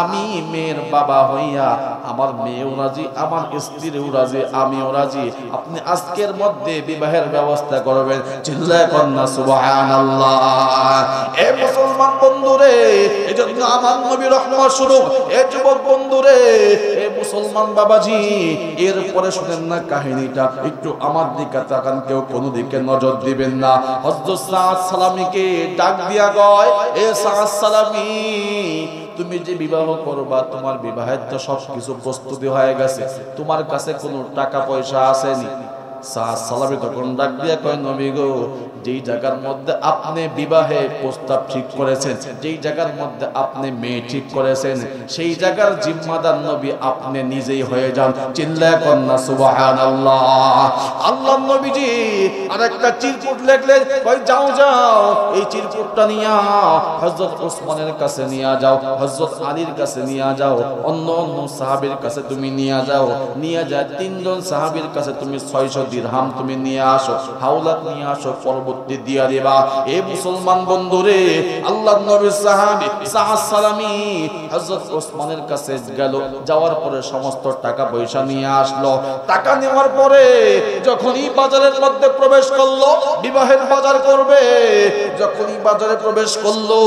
আমি মেয়ের বাবা হইয়া আমার মেয়েও রাজি, আমার স্ত্রীও রাজি, আমিও রাজি, আপনি আজকের মধ্যে বিবাহের ব্যবস্থা করবেন। চিল্লায় কন্যা সুবহানাল্লাহ। এ মুসলমান বন্ধুরে, এজন্য আমার নবী রহমত স্বরূপ, এ যুবক বন্ধুরে, এ মুসলমান বাবাজি, এরপরে শুনেন না কাহিনীটা, একটু আমার দিকে তাকান, কেউ কোনো দিকে নজর দিবেন না। হযরত সাআদ সালামিকে ডাক দিয়া কয়, এ সাআদ সালামি, তুমি যে বিবাহ করবা, তোমার বিবাহের তো সবকিছু প্রস্তুতি হয়ে গেছে, তোমার কাছে কোনো টাকা পয়সা আসেনি? সাআদ সালামি তখন ডাক দিয়া কয়, নবী গো, যেই জায়গার মধ্যে আপনি বিবাহে প্রস্তাব ঠিক করেছেন, যেই জায়গার মধ্যে আপনি মেয়ে ঠিক করেছেন, সেই জায়গার জিম্মাদার নবী আপনি নিজেই হয়ে যান। চিল্লায় কন্যা সুবহানাল্লাহ। আল্লাহর নবীজি আরেকটা চিরকুট লিখলেন, কই যাও যাও, এই চিরকুটটা নিয়া হযরত ওসমানের কাছে নিয়ে যাও, হযরত আলীর কাছে নিয়ে যাও, অন্য অন্য সাহাবীর কাছে তুমি নিয়ে যাও, নিয়ে যায় তিনজন সাহাবীর কাছে তুমি 600 দিরহাম তুমি নিয়ে আসো, হাওলাত নিয়ে আসো, পরবর্তী দিয়া দেবা। এ মুসলমান বন্ধুরে, আল্লাহর নবীর সাহাবী সাআদ সালামি হযরত ওসমানের কাছে গেল, যাওয়ার পরে সমস্ত টাকা পয়সা নিয়ে আসলো। টাকা নেওয়ার পরে যখনই বাজারের মধ্যে প্রবেশ করলো, বিবাহের বাজার করবে, যখনই বাজারে প্রবেশ করলো,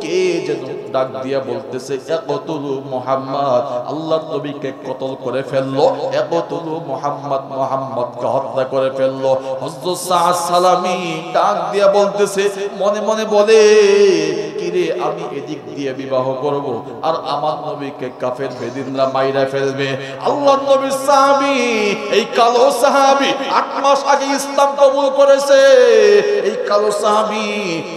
কে যেন ডাক দিয়া বলতেছে, ইয়াকতুলু মুহাম্মদ, আল্লাহর নবীকে কতল করে ফেললো, ইয়াকতুলু মুহাম্মদ, মুহাম্মদকে হত্যা করে ফেললো। হযরত সাআদ সালামি ডাক দিয়া বলতেছে, মনে মনে বলে, কিরে আমি এদিক দিয়ে বিবাহ করব আর আমার নবীকে কাফের বেদিনরা মাইরা ফেলবে। আল্লাহর নবীর সাহাবী, এই কালো সাহাবী 8 মাস আগে ইসলাম কবুল করেছে, এই কালো সাহাবী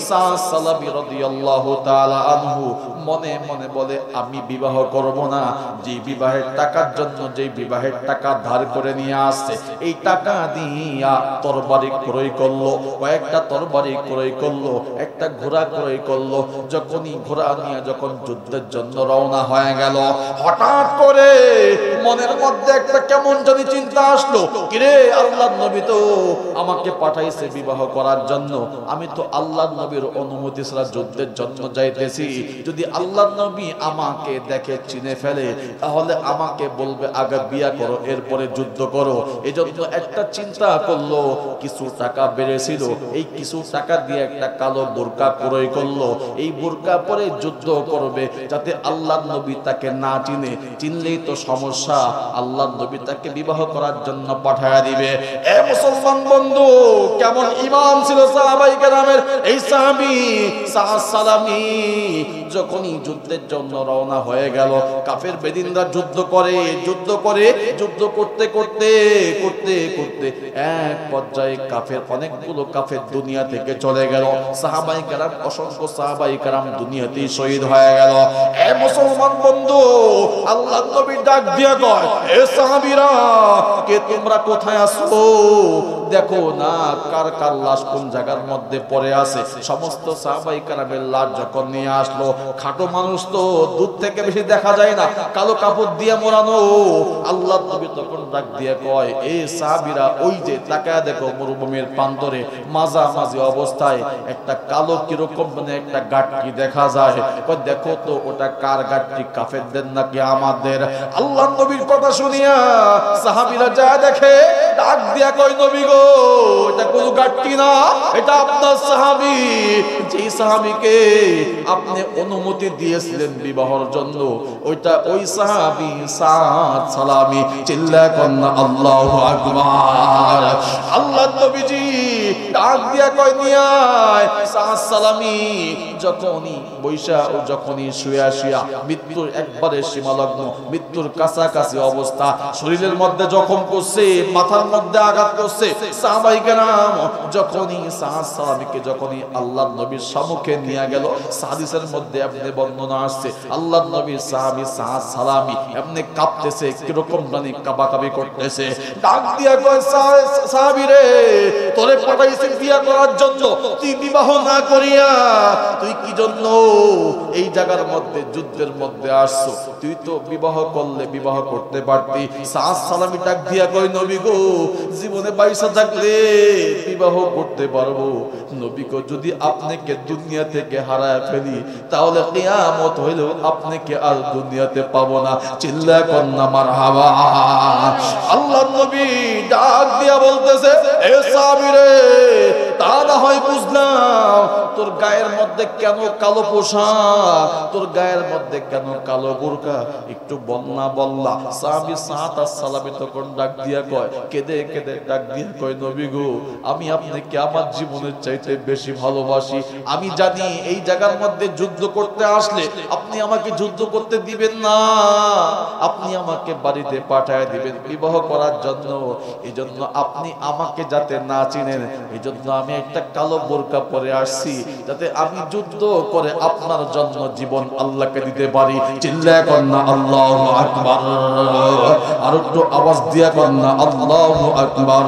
সাআদ সালামি রাদিয়াল্লাহু তাআলা আনহু মনে মনে বলে, আমি বিবাহ করব না, যে বিবাহের টাকার জন্য, যে বিবাহের টাকা ধার করে নিয়ে আসছে, এই টাকা দিয়া তরবারি ক্রয় করলো, কয়েকটা তরবারি ক্রয় করলো, একটা ঘোড়া ক্রয় করলো। যখনই ঘোড়া নিয়ে যখন যুদ্ধের জন্য রওনা হয়ে গেল, হঠাৎ করে মনের মধ্যে একটা কেমন জানি চিন্তা আসলো, কিরে আল্লাহর নবী তো আমাকে পাঠাইছে বিবাহ করার জন্য, আমি তো আল্লাহর নবীর অনুমতি ছাড়া যুদ্ধের জন্য যাইতেছি, যদি আল্লাহর নবী আমাকে দেখে চিনে ফেলে তাহলে আমাকে বলবে আগে বিয়া করো এরপরে যুদ্ধ করো। এজন্য একটা চিন্তা করলো, কিছু টাকা বেড়েছিল, এই কিছু টাকা দিয়ে একটা কালো বোরকা ক্রয় করলো, এই এই বোরকা পরে যুদ্ধ করবে, যাতে আল্লাহর নবী তাকে না চিনে। চিনলেই তো সমস্যা, আল্লাহর নবী তাকে বিবাহ করার জন্য পাঠায়া দিবে। এ মুসলমান বন্ধু, কেমন ঈমান ছিল সাহাবায়ে কেরামের! এই সাহাবী সাদ সালামি যখনই যুদ্ধের জন্য রওনা হয়ে গেল, কাফের বেদিনরা যুদ্ধ করতে করতে এক পর্যায়ে অনেকগুলো কাফের দুনিয়া থেকে চলে গেল। সাহাবায়ে কেরাম, অসংখ্য সাহাবায়ে কেরাম দুনিয়াতেই শহীদ হয়ে গেল। এ মুসলমান বন্ধু, আল্লাহর নবী ডাক দিয়া কয়, এ সাহাবীরা, কে তোমরা কোথায় আছো? দেখো না কার কার লাশ কোন জায়গার মধ্যে পড়ে আছে। সমস্ত সাহাবায়ে কেরামের লাশ যখন নিয়ে আসলো, খাটো মানুষ তো দূর থেকে বেশি দেখা যায় না, কালো কাপড় দিয়ে মোড়ানো। আল্লাহর নবী তখন ডাক দিয়ে কয়, এই সাহাবীরা, ওই যে তাকায় দেখো মরুভূমির প্রান্তরে মাঝামাঝি অবস্থায় একটা কালো কিরকম মানে একটা গাট্টি দেখা যায়। কয় দেখো তো ওটা কার গাট্টি, কাফেরদের নাকি আমাদের? আল্লাহর নবীর কথা শুনিয়া সাহাবীরা যা দেখে, ডাক দিয়া কয়, নবী গো, এটা কোনো গাট্টি না, এটা আপনার সাহাবী, যেই সাহাবীকে আপনি অনুমতি দিয়েছিলেন বিবাহের জন্য, ওই সাহাবী সাদ সালামি। চিল্লায়া কন্না আল্লাহু আকবার। আল্লাহর নবীজি ডাক দিয়া কয়, নিয়া সাদ সালামি যখনই বৈশা ও যখনই শুয়া মৃত্যুর একবারে সীমালগ্ন, মৃত্যুর কাছাকাছি অবস্থা, শরীরের মধ্যে জখম করছে, মাথার মধ্যে আঘাত করছে। সাহাবায়ে কেরাম যখনই সাদ সালামিকে যখনই আল্লাহর নবীর সম্মুখে নিয়ে গেল, হাদিসের মধ্যে আপনি বর্ণনা আসছে, আল্লাহর নবীর সাহাবী সাদ সালামি এমনি কাঁপতেছে, কিরকম জানি কাবাকাবি করতেছে। ডাক দিয়া কয়, সাহাবী রে, তোরে পাঠাইছি বিয়া করার জন্য, তুই বিবাহ না করিয়া তুই কি জন্য এই জায়গার মধ্যে যুদ্ধের মধ্যে আসছো? তুই তো বিবাহ করলে বিবাহ করতে পারতি। সাদ সালামি ডাক দিয়া কয়, নবী গো, জীবনে পয়সা থাকলে বিবাহ করতে পারবো। নবী গো, যদি আপনাকে দুনিয়া থেকে হারায় ফেলি, তাহলে কিয়ামত হইলেও আপনাকে আর দুনিয়াতে পাবো না। চিল্লা কন্না মারহাবা। আল্লাহর নবী ডাক দিয়া বলতেছে, এ সাহাবী রে, তা না হয় বুঝলাম, তোর গায়ের মধ্যে কেন কালো পোশাক, তোর গায়ের মধ্যে কেন কালো বোরকা, একটু বললা। সাহাবী সাদ সালামি তখন ডাক দিয়া কয়, কেঁদে কেঁদে ডাক দিয়া কয়, নবী গো, আমি আপনাকে আমার জীবনের চাইতে বেশি ভালোবাসি। আমি জানি এই জায়গার মধ্যে যুদ্ধ করতে আসলে আপনি আমাকে যুদ্ধ করতে দিবেন না, আপনি আমাকে বাড়িতে পাঠায় দিবেন বিবাহ করার জন্য। এই জন্য আপনি আমাকে যাতে না চিনেন, এই জন্য আমি একটা কালো বোরকা পরে আসছি, যাতে আমি যুদ্ধ করে আপনার জন্য জীবন আল্লাহকে দিতে পারি। চিল্লায়া কন্না আল্লাহু আকবার। আর একটু আওয়াজ দিয়া কন্না আল্লাহু আকবার।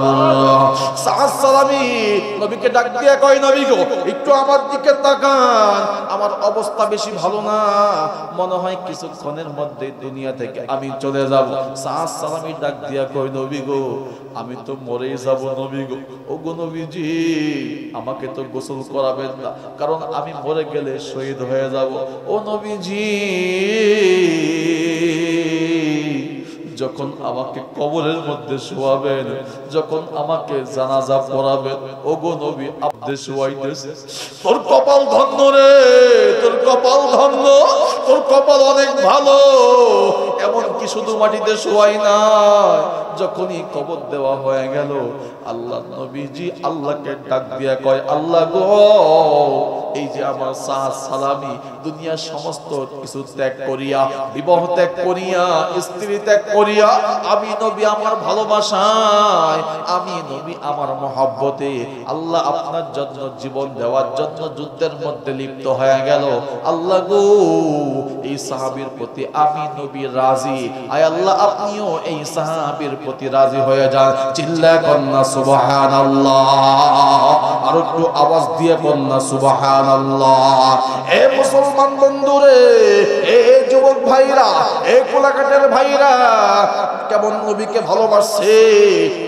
সাদ সালামি নবীকে ডাক দিয়া কয়, নবী গো, একটু আমার দিকে তাকান, আমার অবস্থা বেশি ভালো না, মনে হয় কিছুক্ষণের মধ্যে দুনিয়া থেকে আমি চলে যাব। সাদ সালামি ডাক দিয়া কয়, নবী গো, আমি তো মরেই যাব নবী গো। ও গো নবীজি, আমাকে তো গোসল করাবেন না, কারণ আমি মরে গেলে শহীদ হয়ে যাব। ও নবীজি, যখন আমাকে কবরের মধ্যে শোয়াবেন, যখন আমাকে জানাজা পড়াবেন, ও গো নবী, আপনি শোয়াইতেছে, তোর কপাল ধন্য রে, তোর কপাল ধন্য, তোর কপাল অনেক ভালো। এমন কি শুধু মাটিতে শোয়াই না, যখনই কবর দেওয়া হয়ে গেল, আল্লাহ নবীজি আল্লাহকে ডাক দিয়া কয়, আল্লাহ গো, এই যে আমার সাদ সালামি দুনিয়ার সমস্ত কিছু ত্যাগ করিয়া, বিবাহ ত্যাগ করিয়া, স্ত্রী ত্যাগ করিয়া, আমি নবী আমার ভালোবাসায়, আমি নবী আমার মহব্বতে আল্লাহ আপনার জন্য জীবন দেওয়ার জন্য যুদ্ধের মধ্যে লিপ্ত হয়ে গেল। আল্লাহ গো, এই সাহাবীর প্রতি আমি নবী রাজি। আয় আল্লাহ, আপনিও এই সাহাবীর প্রতি রাজি হয়ে যান। চিল্লা কন্না সুবহানাল্লাহ। আর একটু আওয়াজ দিয়ে কন্না সুবহানাল্লাহ। এ মুসলমান বন্ধুরে, এ যুবক যুবক ভাইরা, এই কোলাঘাটের ভাইরা কেমন নবীকে ভালোবাসছে,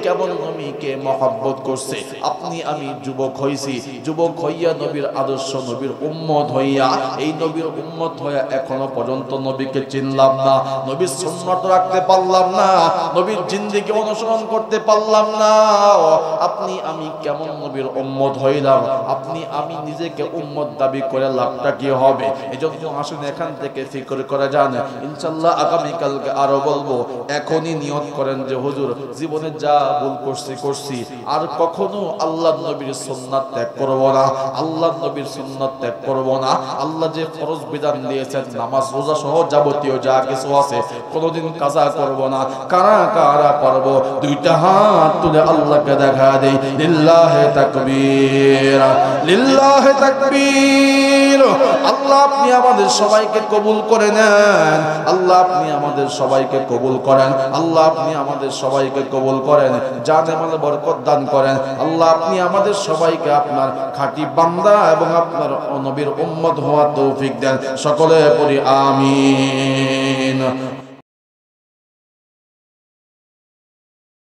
কেমন নবীকে মহব্বত করছে। আপনি আমি যুবক হইছি, যুবক হইয়া নবীর আদর্শ, নবীর উম্মত হইয়া, এই নবীর উম্মত হইয়া এখনো পর্যন্ত নবীকে চিনলাম না, নবীর সুন্নাত রাখতে পারলাম না, নবীর জিন্দেগি অনুসরণ করতে পারলাম না। আপনি আমি কেমন নবীর উম্মত হইলাম? আপনি আমি নিজেকে উম্মত দাবি করে লাভটা কি হবে? এজন্য আসুন এখান থেকে ফিকর করে যান। ইনশাআল্লাহ আগামীকালকে আরো বলবো। এখনই নিয়ত করেন যে হুজুর জীবনে যা ভুল করছি আর কখনো আল্লাহ নবীর সুন্নাত ত্যাগ করব না, আল্লাহ নবীর সুন্নাত ত্যাগ করব না। আল্লাহ যে ফরজ বিধান দিয়েছেন, নামাজ রোজা সহ যাবতীয় যা কিছু আছে, কোনোদিন কাজা করব না। কারা কারা পারবো? দুইটা হাত তুলে আল্লাহকে দেখা দেই। লিল্লাহি তাকবীর, লিল্লাহি তাকবীর। আল্লাহ আপনি আমাদের সবাইকে কবুল করে নেন, আল্লাহ আপনি আমাদের সবাইকে কবুল করেন, আল্লাহ আপনি আমাদের সবাইকে কবুল করেন, জানে মালে বরকত দান করেন। আল্লাহ আপনি আমাদের সবাইকে আপনার খাঁটি বান্দা এবং আপনার নবীর উম্মত হওয়ার তৌফিক দেন। সকলে পড়ি আমিন।